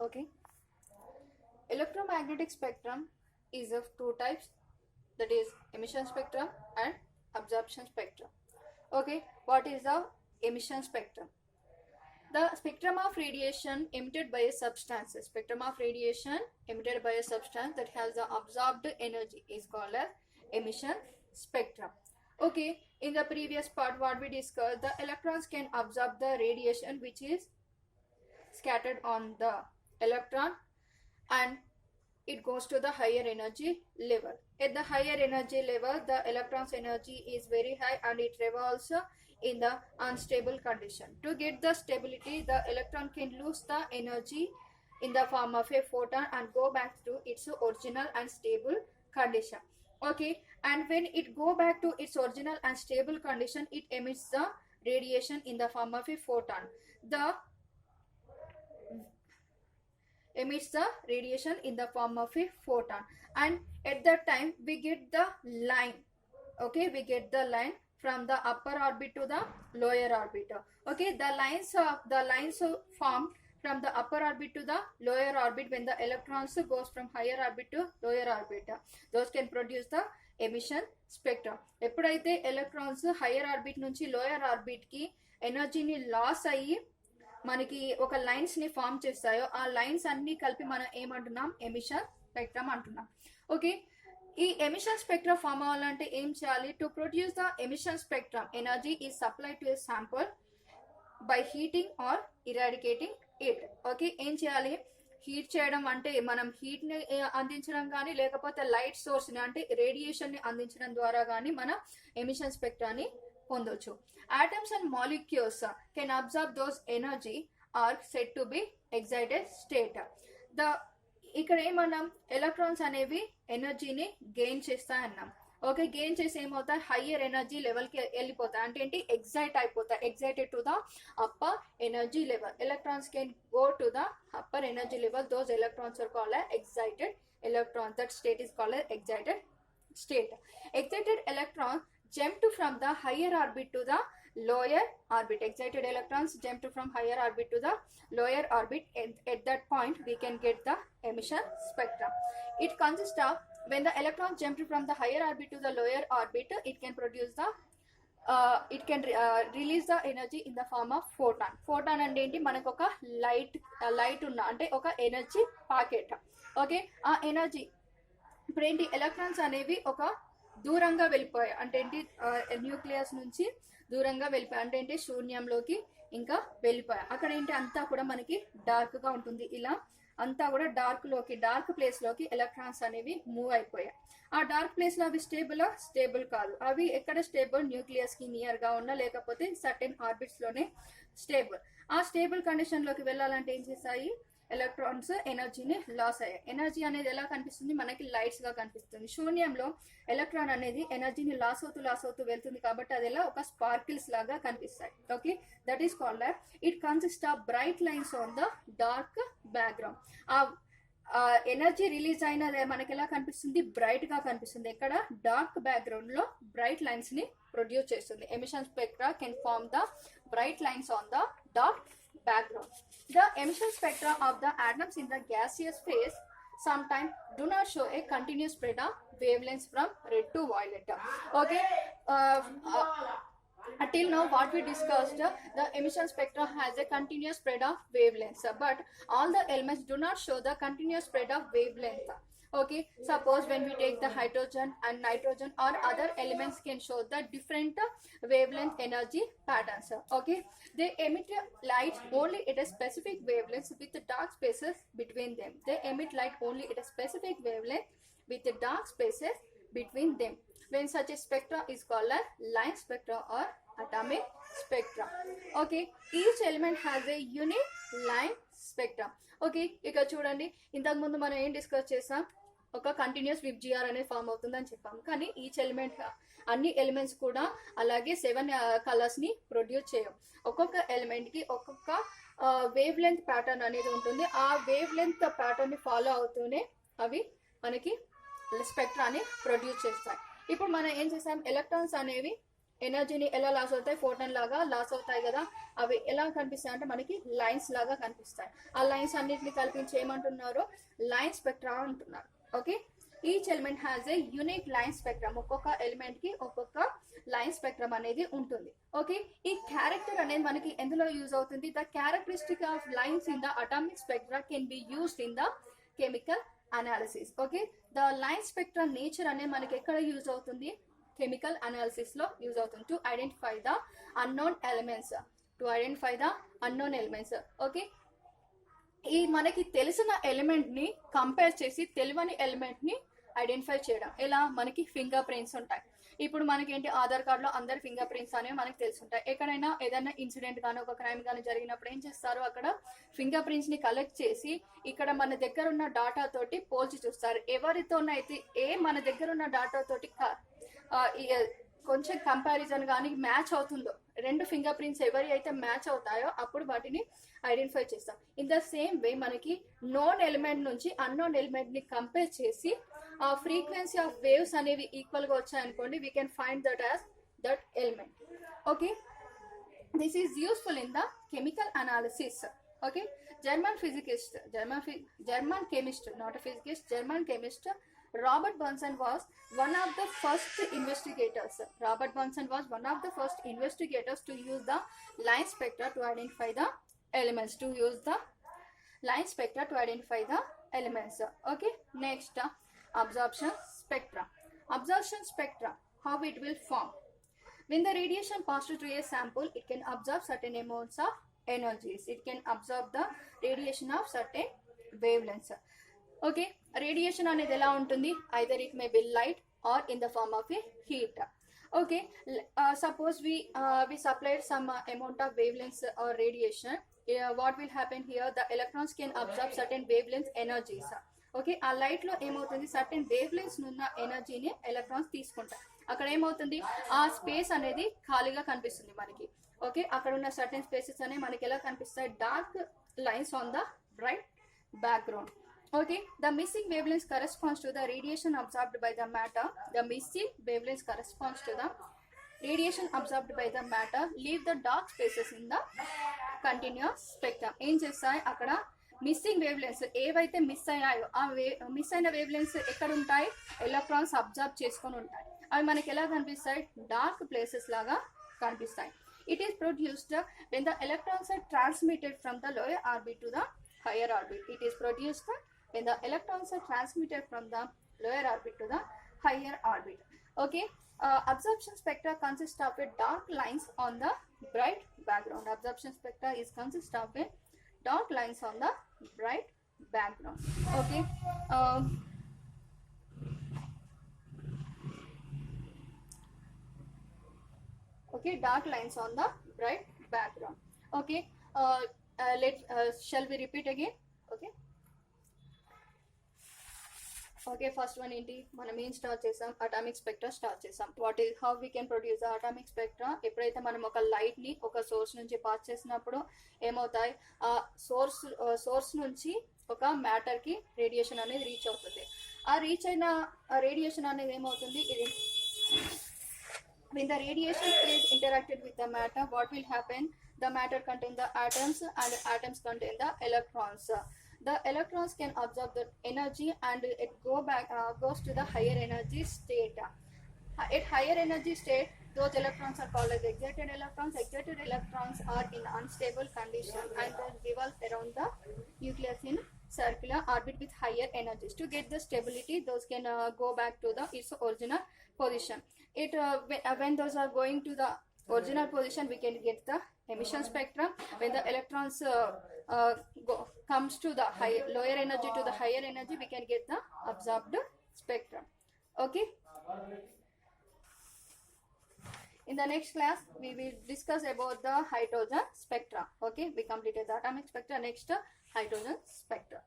Okay. Electromagnetic spectrum is of two types, that is emission spectrum and absorption spectrum. Okay, what is the emission spectrum? The spectrum of radiation emitted by a substance, that has the absorbed energy is called as emission spectrum. Okay, in the previous part what we discussed, the electrons can absorb the radiation which is scattered on the electron, and it goes to the higher energy level. At the higher energy level, the electron's energy is very high and it revolves in the unstable condition. To get the stability, the electron can lose the energy in the form of a photon and go back to its original and stable condition. Okay, and when it go back to its original and stable condition, it emits the radiation in the form of a photon. The emits the radiation in the form of a photon, and at that time we get the line. Okay, we get the line from the upper orbit to the lower orbit. Okay, the lines formed from the upper orbit to the lower orbit when the electrons goes from higher orbit to lower orbit, those can produce the emission spectrum. ఎప్పుడైతే electrons hire orbit నుంచి lower orbit కి ఎనర్జీని loss అయ్యి మనకి ఒక lines ని form చేస్తాయో, ఆ లైన్స్ అన్ని కలిపి మనం ఏమంటున్నాం, ఎమిషన్ స్పెక్ట్రమ్ అంటున్నాం. ఓకే, ఈ ఎమిషన్ స్పెక్ట్రమ్ ఫామ్ అవ్వాలంటే ఏం చేయాలి? To produce the emission spectrum, energy is supplied to a sample by heating or irradiating it. Okay, ఏం చేయాలి? హీట్ చేయడం అంటే మనం హీట్ ని అందించడం కానీ, లేకపోతే లైట్ సోర్స్ ని అంటే రేడియేషన్ ని అందించడం ద్వారా కానీ మన ఎమిషన్ స్పెక్ట్రాన్ని పొందొచ్చు. Atoms and molecules can absorb those energy are said to be excited state. ఇక్కడ ఏమన్నాం, ఎలక్ట్రాన్స్ అనేవి ఎనర్జీని గెయిన్ చేస్తాయి అన్నాం. ఓకే, గెయిన్ చేసి ఏమవుతాయి, హయ్యర్ ఎనర్జీ లెవెల్కి వెళ్ళిపోతాయి. అంటే ఏంటి, ఎగ్జైట్ అయిపోతాయి, excited to the upper energy level. Electrons can go to the upper energy level. Those electrons are called excited electrons. That state is called excited state. Excited electrons jumped from the higher orbit to the lower orbit. Excited electrons jumped from higher orbit to the lower orbit. At that point we can get the emission spectrum. It consists of, when the electron jumped from the higher orbit to the lower orbit, it can produce the release the energy in the form of photon. Photon అంటే ఏంటి, మనకు ఒక light ఉన్న అంటే ఒక energy pocket. Okay, ఆ energy ఇప్పుడు ఏంటి, ఎలక్ట్రాన్స్ అనేవి ఒక దూరంగా వెళ్ళిపోయాయి. అంటే ఏంటి, న్యూక్లియస్ నుంచి దూరంగా వెళ్ళిపోయాయి. అంటే ఏంటి, శూన్యంలోకి ఇంకా వెళ్ళిపోయాయి. అక్కడ ఏంటి, అంతా కూడా మనకి డార్క్ గా ఉంటుంది. ఇలా అంతా కూడా డార్క్ ప్లేస్ లోకి ఎలక్ట్రాన్స్ అనేవి మూవ్ అయిపోయాయి. ఆ డార్క్ ప్లేస్ లో అవి స్టేబుల్ కాదు. అవి ఎక్కడ స్టేబుల్, న్యూక్లియస్ కి నియర్ గా ఉన్నా, లేకపోతే సర్టెన్ ఆర్బిట్స్ లోనే స్టేబుల్. ఆ స్టేబుల్ కండిషన్ లోకి వెళ్ళాలంటే ఏం చేస్తాయి, ఎలక్ట్రాన్స్ ఎనర్జీని లాస్ అయ్యాయి. ఎనర్జీ అనేది ఎలా కనిపిస్తుంది, మనకి లైట్స్ గా కనిపిస్తుంది. శూన్యంలో ఎలక్ట్రాన్ అనేది ఎనర్జీని లాస్ అవుతూ వెళ్తుంది, కాబట్టి అది ఎలా ఒక స్పార్కిల్స్ లాగా కనిపిస్తాయి. Okay, that is called it consist of bright lines on the dark background. ఆ ఎనర్జీ రిలీజ్ అయినదే మనకి ఎలా కనిపిస్తుంది, బ్రైట్ గా కనిపిస్తుంది. ఎక్కడ, డార్క్ బ్యాక్గ్రౌండ్ లో బ్రైట్ లైన్స్ ని ప్రొడ్యూస్ చేస్తుంది. Emission spectra can form the bright lines on the dark background. The emission spectra of the atoms in the gaseous phase sometimes do not show a continuous spread of wavelengths from red to violet. Okay, until now what we discussed, the emission spectra has a continuous spread of wavelengths, but all the elements do not show the continuous spread of wavelength. Okay, suppose when we take the hydrogen and nitrogen or other elements can show the different wavelength energy patterns. Okay, they emit light only at a specific wavelength with the dark spaces between them. They emit light only at a specific wavelength with the dark spaces between them. When such a spectra is called as line spectra or atomic spectra. Okay, each element has a unique line spectrum. Okay, ఇక చూడండి, ఇంతకు ముందు మనం ఏం discuss చేసాం, ఒక continuous VIBGYOR అనేది form అవుతుందని చెప్పాం. కానీ ఈచ్ ఎలిమెంట్, అన్ని ఎలిమెంట్స్ కూడా అలాగే 7 కలర్స్ ని ప్రొడ్యూస్ చేయం. ఒక్కొక్క ఎలిమెంట్ కి ఒక్కొక్క వేవ్ లెంత్ ప్యాటర్న్ అనేది ఉంటుంది. ఆ వేవ్ లెంత్ ప్యాటర్న్ ని ఫాలో అవుతూనే అవి మనకి స్పెక్ట్రాని ప్రొడ్యూస్ చేస్తాయి. ఇప్పుడు మనం ఏం చేసాం, ఎలక్ట్రాన్స్ అనేవి ఎనర్జీని ఎలా లాస్ అవుతాయి, ఫోటాన్ లాగా లాస్ అవుతాయి కదా. అవి ఎలా కనిపిస్తాయి అంటే మనకి లైన్స్ లాగా కనిపిస్తాయి. ఆ లైన్స్ అన్నిటిని కల్పించి ఏమంటున్నారు, లైన్ స్పెక్ట్రా అంటున్నారు. Okay, each element has a unique line spectrum. ఒక్కొక్క ఎలిమెంట్ కి ఒక్కొక్క లైన్ స్పెక్ట్రమ్ అనేది ఉంటుంది. ఓకే, ఈ క్యారెక్టర్ అనేది మనకి ఎందులో యూజ్ అవుతుంది, the characteristic of lines in the atomic spectra can be used in the chemical analysis. Okay, the line spectra nature అనేది మనకి ఎక్కడ యూజ్ అవుతుంది, కెమికల్ అనాలిసిస్ లో యూజ్ అవుతుంది. To identify the unknown elements, to identify the unknown elements. Okay, ఈ మనకి తెలిసిన element ని కంపేర్ చేసి తెలియని ఎలిమెంట్ ని ఐడెంటిఫై చేయడం. ఎలా, మనకి ఫింగర్ ప్రింట్స్ ఉంటాయి. ఇప్పుడు మనకి ఏంటి, ఆధార్ కార్డ్ లో అందరి ఫింగర్ ప్రింట్స్ అనేవి మనకి తెలుసుంటాయి. ఎక్కడైనా ఏదైనా ఇన్సిడెంట్ కానీ ఒక క్రైమ్ కానీ జరిగినప్పుడు ఏం చేస్తారు, అక్కడ ఫింగర్ ప్రింట్స్ ని కలెక్ట్ చేసి ఇక్కడ మన దగ్గర ఉన్న డాటా తోటి పోల్చి చూస్తారు. ఎవరితోనైతే మన దగ్గర ఉన్న డాటా తోటి కొంచెం కంపారిజన్ కానీ మ్యాచ్ అవుతుందో, రెండు ఫింగర్ ప్రింట్స్ ఎవరి అయితే మ్యాచ్ అవుతాయో అప్పుడు వాటిని ఐడెంటిఫై చేస్తాం. ఇన్ ద సేమ్ వే మనకి నోన్ ఎలిమెంట్ నుంచి అన్నోన్ ఎలిమెంట్ ని కంపేర్ చేసి ఆ ఫ్రీక్వెన్సీ ఆఫ్ వేవ్స్ అనేవి ఈక్వల్ గా వచ్చాయనుకోండి, we can find that as that element. Okay, this is useful in the chemical analysis. Okay, German physicist, German chemist, not a physicist, German chemist Robert Bunsen was one of the first investigators. Robert Bunsen was one of the first investigators to use the line spectra to identify the elements. To use the line spectra to identify the elements. Okay, next absorption spectra. Absorption spectra, how it will form. When the radiation passes through a sample, it can absorb certain amounts of energies. It can absorb the radiation of certain wavelengths. Okay, radiation అనేది ఎలా ఉంటుంది, either it may be light or in the form of a heat. Okay, suppose we supplied some amount of wavelengths or radiation. What will happen here, the electrons can absorb certain wavelength energies. Okay, ఆ light లో ఏమవుతుంది, certain wave lungs ఉన్న ఎనర్జీని electrons తీసుకుంటాయి. అక్కడ ఏమవుతుంది, ఆ space అనేది ఖాళీగా కనిపిస్తుంది మనకి. ఓకే, అక్కడ ఉన్న సర్టెన్ స్పేసెస్ అనేవి మనకి ఎలా కనిపిస్తాయి, dark lines on the bright background. Okay, the missing wavelength corresponds to the radiation absorbed by the matter. The missing wavelength corresponds to the radiation absorbed by the matter. Leave the dark spaces in the continuous spectrum. ఏం చేస్తాయి, అక్కడ missing wave lungs ఏవైతే miss అయ్యాయో ఆ miss అయిన wave lungs ఎక్కడ ఉంటాయి, electrons absorb చేసుకొని ఉంటాయి. అవి మనకి ఎలా కనిపిస్తాయి, డార్క్ ప్లేసెస్ లాగా కనిపిస్తాయి. It is produced when the electrons are transmitted from the lower orbit to the higher orbit. It is produced when the electrons are transmitted from the lower orbit to the higher orbit. Okay, absorption spectra consists of a dark lines on the bright background. Absorption spectra is consist of a dark lines on the bright background. Okay, okay, dark lines on the bright background. Okay, shall we repeat again? Okay, okay, first one ఏంటి, మనం ఏం start చేసాం, atomic spectra start చేసాం. What is how we can produce the atomic spectra. ఎప్పుడైతే మనం ఒక light ని ఒక సోర్స్ నుంచి పాస్ చేసినప్పుడు ఏమవుతాయి, ఆ సోర్స్ నుంచి ఒక మ్యాటర్ కి రేడియేషన్ అనేది రీచ్ అవుతుంది. ఆ రీచ్ అయిన రేడియేషన్ అనేది ఏమవుతుంది, ఇది when the radiation is interacted with the matter, what will happen, the matter contain the atoms and the atoms contain the electrons. The electrons can absorb the energy and it goes to the higher energy state. At higher energy state, those electrons are called as excited electrons. Excited electrons are in unstable condition and they revolve around the nucleus in circular orbit with higher energies. To get the stability, those can go back to its original position. When those are going to the original position, we can get the emission spectrum. When the electrons comes to the lower energy to the higher energy, we can get the absorbed spectrum. Okay, in the next class we will discuss about the hydrogen spectra. Okay, we completed the atomic spectra. Next, hydrogen spectra.